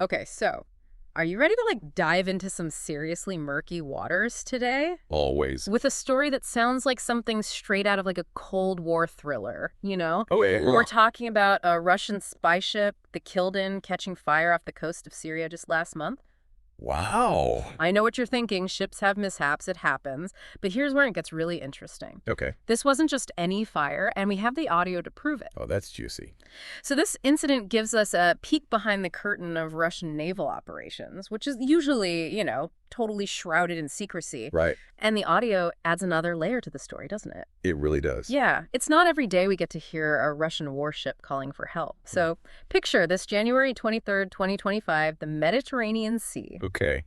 Okay, so are you ready to dive into some seriously murky waters today? Always. With a story that sounds like something straight out of a Cold War thriller, you know? Oh, yeah. We're talking about a Russian spy ship, the Kildin, catching fire off the coast of Syria just last month. Wow. I know what you're thinking. Ships have mishaps. It happens. But here's where it gets really interesting. Okay. This wasn't just any fire, and we have the audio to prove it. Oh, that's juicy. So this incident gives us a peek behind the curtain of Russian naval operations, which is usually, totally shrouded in secrecy. Right. And the audio adds another layer to the story, doesn't it? It really does. Yeah, it's not every day we get to hear a Russian warship calling for help. So picture this January 23rd, 2025, the Mediterranean Sea. Okay.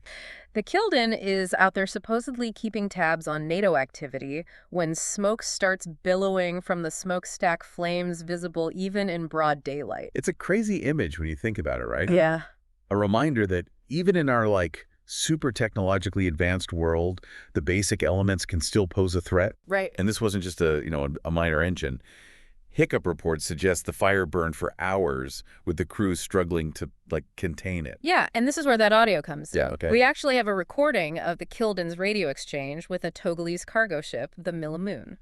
The Kildin is out there supposedly keeping tabs on NATO activity when smoke starts billowing from the smokestack, flames visible even in broad daylight. It's a crazy image when you think about it, right? Yeah. A reminder that even in our, super technologically advanced world, the basic elements can still pose a threat. Right. And this wasn't just a minor engine. Hiccup reports suggest the fire burned for hours with the crew struggling to, contain it. Yeah, and this is where that audio comes in. Yeah, okay. We actually have a recording of the Kildin's radio exchange with a Togolese cargo ship, the Milamoon.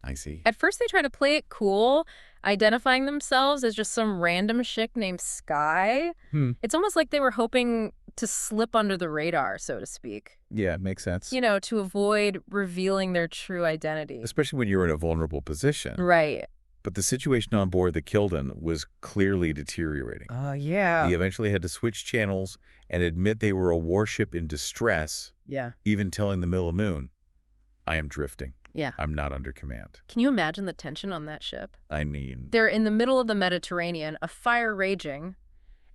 I see. At first, they try to play it cool, identifying themselves as just some random chick named Sky. It's almost like they were hoping to slip under the radar, so to speak. Yeah, it makes sense. To avoid revealing their true identity. Especially when you're in a vulnerable position. Right. But the situation on board the Kildin was clearly deteriorating. Yeah. They eventually had to switch channels and admit they were a warship in distress, Yeah. even telling the Milamoon, I am drifting. Yeah. I'm not under command. Can you imagine the tension on that ship? I mean, They're in the middle of the Mediterranean, a fire raging,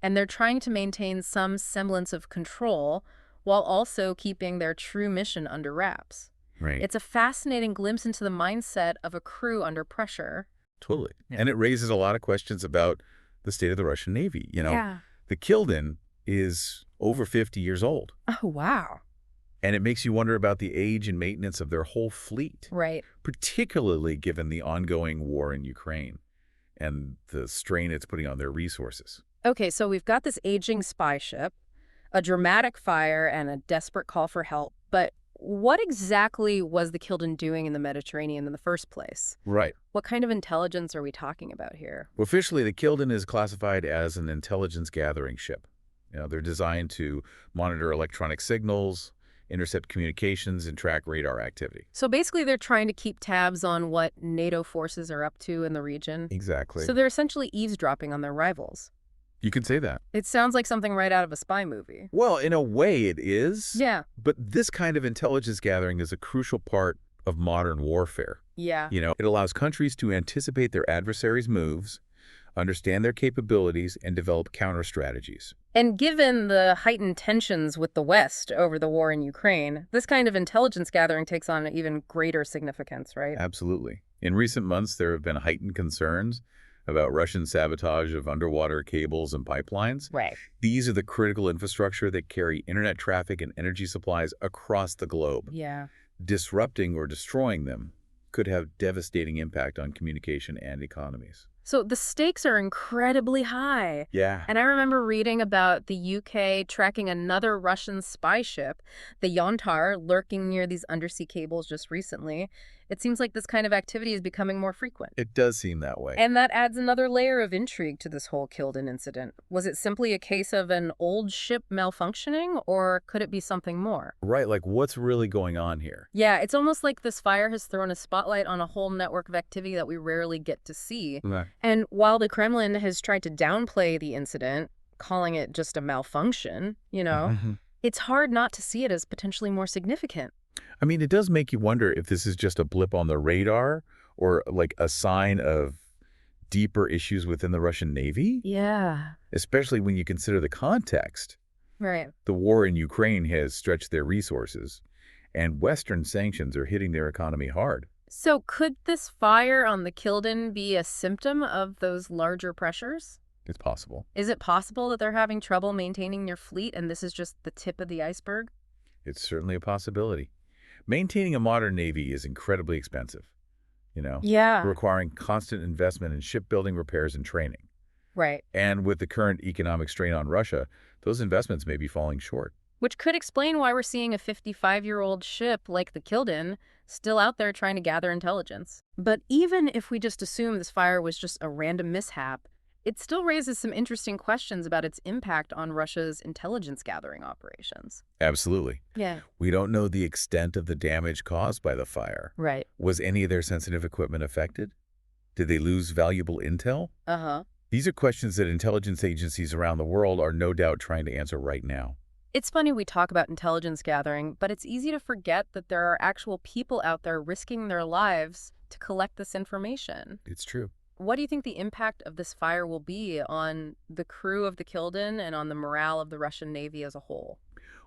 and they're trying to maintain some semblance of control while also keeping their true mission under wraps. right. It's a fascinating glimpse into the mindset of a crew under pressure. Totally. Yeah. And it raises a lot of questions about the state of the Russian Navy. Yeah. The Kildin is over 50 years old, Oh, wow. and it makes you wonder about the age and maintenance of their whole fleet, Right. particularly given the ongoing war in Ukraine and the strain it's putting on their resources. Okay, so we've got this aging spy ship, a dramatic fire, and a desperate call for help. But what exactly was the Kildin doing in the Mediterranean in the first place? Right. What kind of intelligence are we talking about here? Officially, the Kildin is classified as an intelligence gathering ship. They're designed to monitor electronic signals, intercept communications, and track radar activity. So basically, they're trying to keep tabs on what NATO forces are up to in the region. Exactly. So they're essentially eavesdropping on their rivals. You could say that. It sounds like something right out of a spy movie. Well, in a way it is. Yeah. But this kind of intelligence gathering is a crucial part of modern warfare. Yeah. It allows countries to anticipate their adversaries' moves, understand their capabilities, and develop counter strategies. And given the heightened tensions with the West over the war in Ukraine, this kind of intelligence gathering takes on even greater significance, right? Absolutely. In recent months, there have been heightened concerns about Russian sabotage of underwater cables and pipelines. Right. These are the critical infrastructure that carry internet traffic and energy supplies across the globe. Yeah. Disrupting or destroying them could have devastating impact on communication and economies. So the stakes are incredibly high. Yeah. And I remember reading about the UK tracking another Russian spy ship, the Yontar, lurking near these undersea cables just recently. It seems like this kind of activity is becoming more frequent. It does seem that way. And that adds another layer of intrigue to this whole Kildin incident. Was it simply a case of an old ship malfunctioning, or could it be something more? Right, what's really going on here? Yeah, it's almost like this fire has thrown a spotlight on a whole network of activity that we rarely get to see. Right. And while the Kremlin has tried to downplay the incident, calling it just a malfunction, it's hard not to see it as potentially more significant. I mean, it does make you wonder if this is just a blip on the radar or a sign of deeper issues within the Russian Navy, Yeah. especially when you consider the context. Right. The war in Ukraine has stretched their resources, and Western sanctions are hitting their economy hard. So could this fire on the Kildin be a symptom of those larger pressures? It's possible. Is it possible that they're having trouble maintaining their fleet and this is just the tip of the iceberg? It's certainly a possibility. Maintaining a modern Navy is incredibly expensive, Yeah. requiring constant investment in shipbuilding, repairs, and training. Right. And with the current economic strain on Russia, those investments may be falling short. Which could explain why we're seeing a 55-year-old ship like the Kildin still out there trying to gather intelligence. But even if we just assume this fire was just a random mishap, it still raises some interesting questions about its impact on Russia's intelligence gathering operations. Absolutely. Yeah. We don't know the extent of the damage caused by the fire. Right. Was any of their sensitive equipment affected? Did they lose valuable intel? Uh-huh. These are questions that intelligence agencies around the world are no doubt trying to answer right now. It's funny we talk about intelligence gathering, but it's easy to forget that there are actual people out there risking their lives to collect this information. It's true. What do you think the impact of this fire will be on the crew of the Kildin and on the morale of the Russian Navy as a whole?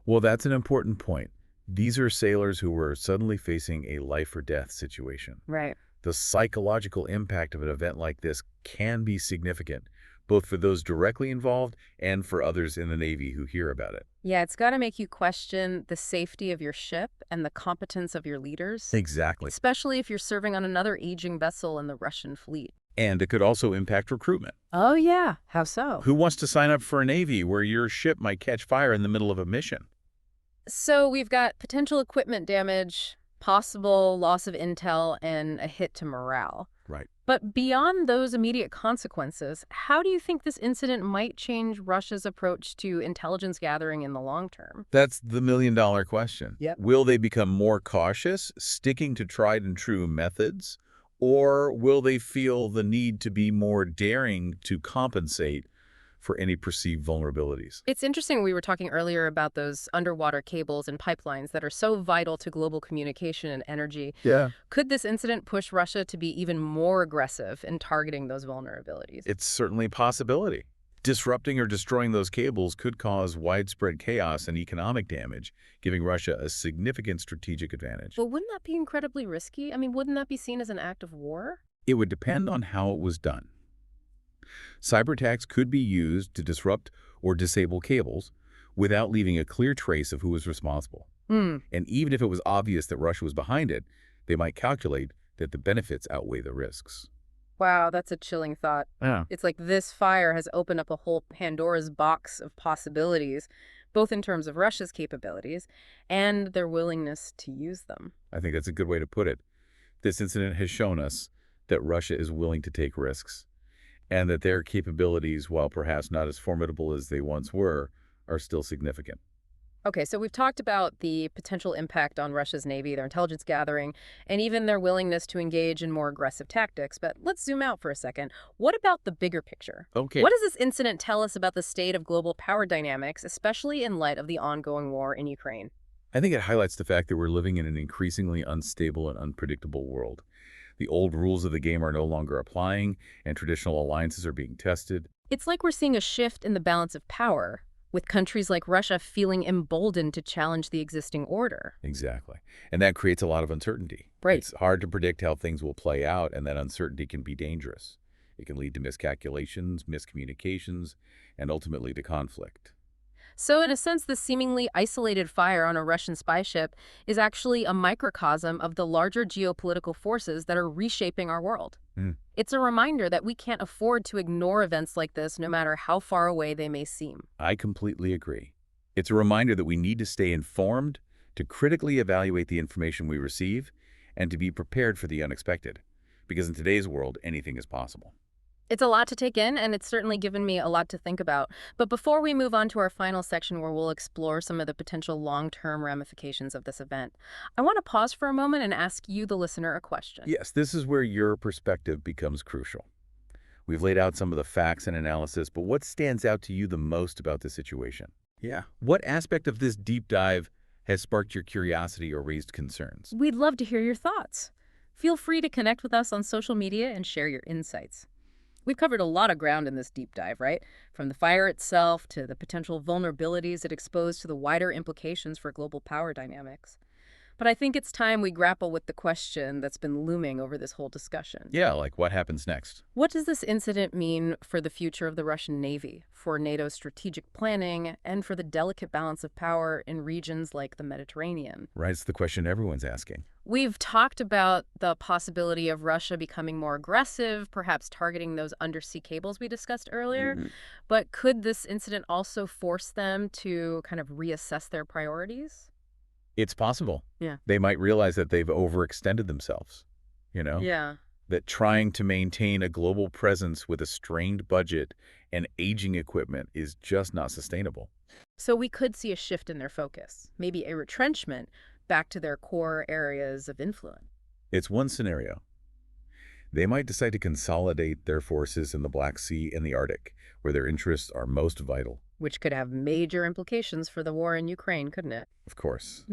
Well, that's an important point. These are sailors who were suddenly facing a life or death situation. Right. The psychological impact of an event like this can be significant, both for those directly involved and for others in the Navy who hear about it. Yeah, it's got to make you question the safety of your ship and the competence of your leaders, Exactly. especially if you're serving on another aging vessel in the Russian fleet. And it could also impact recruitment. Oh, yeah. How so? Who wants to sign up for a Navy where your ship might catch fire in the middle of a mission? So we've got potential equipment damage, possible loss of intel, and a hit to morale. Right. But beyond those immediate consequences, how do you think this incident might change Russia's approach to intelligence gathering in the long term? That's the million-dollar question. Yep. Will they become more cautious, sticking to tried and true methods, or will they feel the need to be more daring to compensate for any perceived vulnerabilities? It's interesting we were talking earlier about those underwater cables and pipelines that are so vital to global communication and energy. Yeah. Could this incident push Russia to be even more aggressive in targeting those vulnerabilities? It's certainly a possibility. Disrupting or destroying those cables could cause widespread chaos and economic damage, giving Russia a significant strategic advantage. But wouldn't that be incredibly risky? I mean, wouldn't that be seen as an act of war? It would depend on how it was done. Cyber attacks could be used to disrupt or disable cables without leaving a clear trace of who was responsible. Hmm. And even if it was obvious that Russia was behind it, they might calculate that the benefits outweigh the risks. Wow, that's a chilling thought. Yeah. It's like this fire has opened up a whole Pandora's box of possibilities, both in terms of Russia's capabilities and their willingness to use them. I think that's a good way to put it. This incident has shown us that Russia is willing to take risks, and that their capabilities, while perhaps not as formidable as they once were, are still significant. Okay, so we've talked about the potential impact on Russia's Navy, their intelligence gathering, and even their willingness to engage in more aggressive tactics. But let's zoom out for a second. What about the bigger picture? Okay. What does this incident tell us about the state of global power dynamics, especially in light of the ongoing war in Ukraine? I think it highlights the fact that we're living in an increasingly unstable and unpredictable world. The old rules of the game are no longer applying, and traditional alliances are being tested. It's like we're seeing a shift in the balance of power, with countries like Russia feeling emboldened to challenge the existing order. Exactly. And that creates a lot of uncertainty. Right. It's hard to predict how things will play out, and that uncertainty can be dangerous. It can lead to miscalculations, miscommunications, and ultimately to conflict. So in a sense, the seemingly isolated fire on a Russian spy ship is actually a microcosm of the larger geopolitical forces that are reshaping our world. Mm. It's a reminder that we can't afford to ignore events like this, no matter how far away they may seem. I completely agree. It's a reminder that we need to stay informed, to critically evaluate the information we receive, and to be prepared for the unexpected. Because in today's world, anything is possible. It's a lot to take in, and it's certainly given me a lot to think about. But before we move on to our final section where we'll explore some of the potential long-term ramifications of this event, I want to pause for a moment and ask you, the listener, a question. Yes, this is where your perspective becomes crucial. We've laid out some of the facts and analysis, but what stands out to you the most about the situation? Yeah. What aspect of this deep dive has sparked your curiosity or raised concerns? We'd love to hear your thoughts. Feel free to connect with us on social media and share your insights. We've covered a lot of ground in this deep dive, right? From the fire itself to the potential vulnerabilities it exposed to the wider implications for global power dynamics. But I think it's time we grapple with the question that's been looming over this whole discussion. Yeah, like what happens next? What does this incident mean for the future of the Russian Navy, for NATO's strategic planning, and for the delicate balance of power in regions like the Mediterranean? Right, it's the question everyone's asking. We've talked about the possibility of Russia becoming more aggressive, perhaps targeting those undersea cables we discussed earlier. But could this incident also force them to kind of reassess their priorities? It's possible. Yeah. They might realize that they've overextended themselves, Yeah. that trying to maintain a global presence with a strained budget and aging equipment is just not sustainable. So we could see a shift in their focus, maybe a retrenchment back to their core areas of influence, It's one scenario. They might decide to consolidate their forces in the Black Sea and the Arctic, where their interests are most vital, which could have major implications for the war in Ukraine, couldn't it? of course.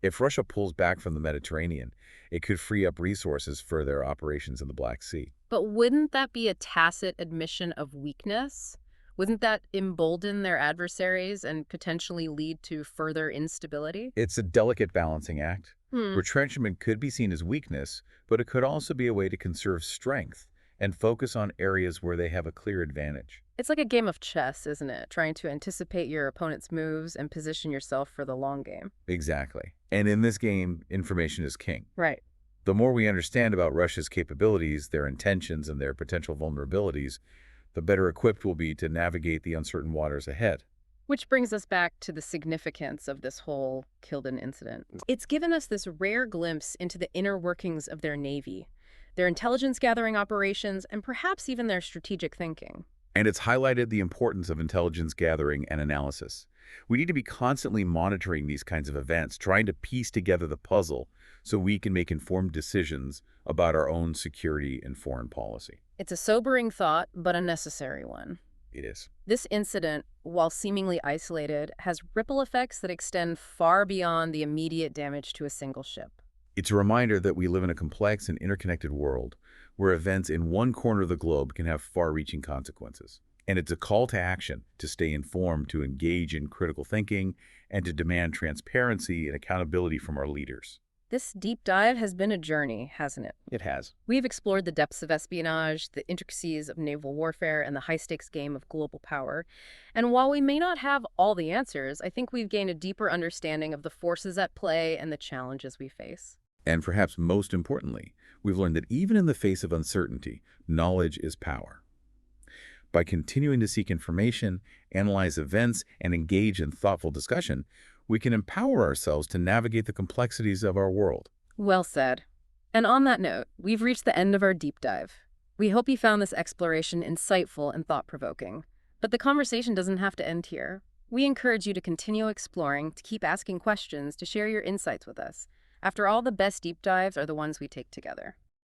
If Russia pulls back from the Mediterranean, it could free up resources for their operations in the Black Sea. But wouldn't that be a tacit admission of weakness? Wouldn't that embolden their adversaries and potentially lead to further instability? It's a delicate balancing act. Hmm. Retrenchment could be seen as weakness, but it could also be a way to conserve strength and focus on areas where they have a clear advantage. It's like a game of chess, isn't it? Trying to anticipate your opponent's moves and position yourself for the long game. Exactly. And in this game, information is king. Right. The more we understand about Russia's capabilities, their intentions, and their potential vulnerabilities, the better equipped we'll be to navigate the uncertain waters ahead. Which brings us back to the significance of this whole Kilden incident. It's given us this rare glimpse into the inner workings of their Navy, their intelligence gathering operations, and perhaps even their strategic thinking. And it's highlighted the importance of intelligence gathering and analysis. We need to be constantly monitoring these kinds of events, trying to piece together the puzzle so we can make informed decisions about our own security and foreign policy. It's a sobering thought, but a necessary one. It is. This incident, while seemingly isolated, has ripple effects that extend far beyond the immediate damage to a single ship. It's a reminder that we live in a complex and interconnected world where events in one corner of the globe can have far-reaching consequences. And it's a call to action to stay informed, to engage in critical thinking, and to demand transparency and accountability from our leaders. This deep dive has been a journey, hasn't it? It has. We've explored the depths of espionage, the intricacies of naval warfare, and the high-stakes game of global power. And while we may not have all the answers, I think we've gained a deeper understanding of the forces at play and the challenges we face. And perhaps most importantly, we've learned that even in the face of uncertainty, knowledge is power. By continuing to seek information, analyze events, and engage in thoughtful discussion, we can empower ourselves to navigate the complexities of our world. Well said. And on that note, we've reached the end of our deep dive. We hope you found this exploration insightful and thought-provoking. But the conversation doesn't have to end here. We encourage you to continue exploring, to keep asking questions, to share your insights with us. After all, the best deep dives are the ones we take together.